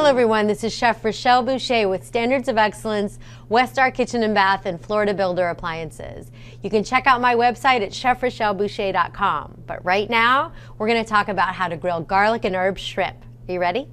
Hello everyone, this is Chef Rochelle Boucher with Standards of Excellence, Westar Kitchen and Bath, and Florida Builder Appliances. You can check out my website at chefrochelleboucher.com. But right now, we're going to talk about how to grill garlic and herb shrimp. Are you ready?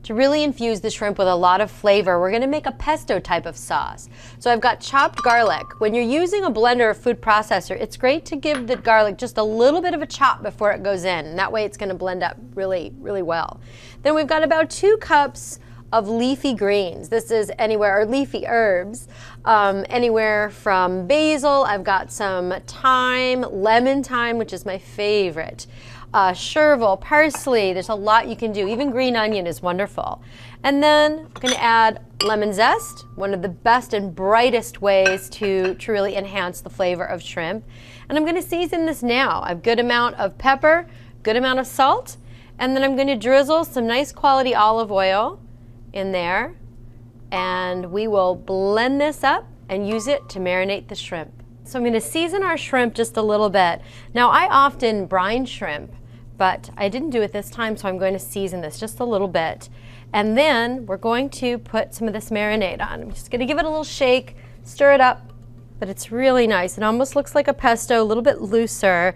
To really infuse the shrimp with a lot of flavor, we're going to make a pesto type of sauce. So I've got chopped garlic. When you're using a blender or food processor, it's great to give the garlic just a little bit of a chop before it goes in. And that way it's going to blend up really, really well. Then we've got about 2 cups of leafy greens. This is anywhere, or leafy herbs, anywhere from basil. I've got some thyme, lemon thyme, which is my favorite. Chervil, parsley, there's a lot you can do. Even green onion is wonderful. And then I'm going to add lemon zest, one of the best and brightest ways to really enhance the flavor of shrimp. And I'm going to season this now. I have a good amount of pepper, good amount of salt, and then I'm going to drizzle some nice quality olive oil in there. And we will blend this up and use it to marinate the shrimp. So I'm going to season our shrimp just a little bit. Now I often brine shrimp, but I didn't do it this time, so I'm going to season this just a little bit. And then we're going to put some of this marinade on. I'm just going to give it a little shake, stir it up, but it's really nice. It almost looks like a pesto, a little bit looser.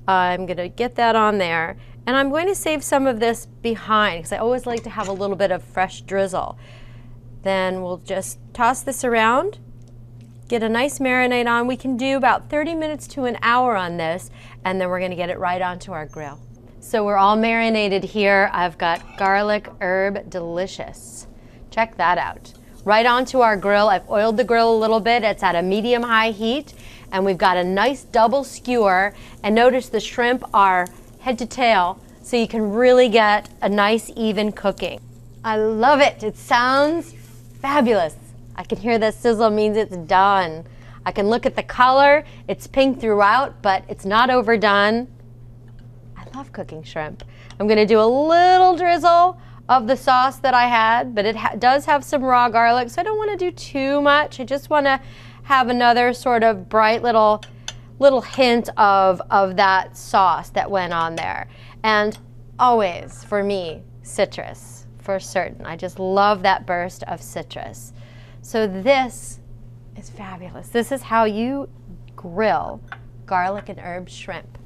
I'm going to get that on there. And I'm going to save some of this behind, because I always like to have a little bit of fresh drizzle. Then we'll just toss this around. Get a nice marinade on. We can do about 30 minutes to an hour on this, and then we're going to get it right onto our grill. So we're all marinated here. I've got garlic herb delicious. Check that out. Right onto our grill. I've oiled the grill a little bit. It's at a medium-high heat, and we've got a nice double skewer. And notice the shrimp are head to tail, so you can really get a nice even cooking. I love it. It sounds fabulous. I can hear the sizzle means it's done. I can look at the color. It's pink throughout, but it's not overdone. I love cooking shrimp. I'm going to do a little drizzle of the sauce that I had, but it does have some raw garlic, so I don't want to do too much. I just want to have another sort of bright little hint of that sauce that went on there. And always, for me, citrus, for certain. I just love that burst of citrus. So this is fabulous. This is how you grill garlic and herb shrimp.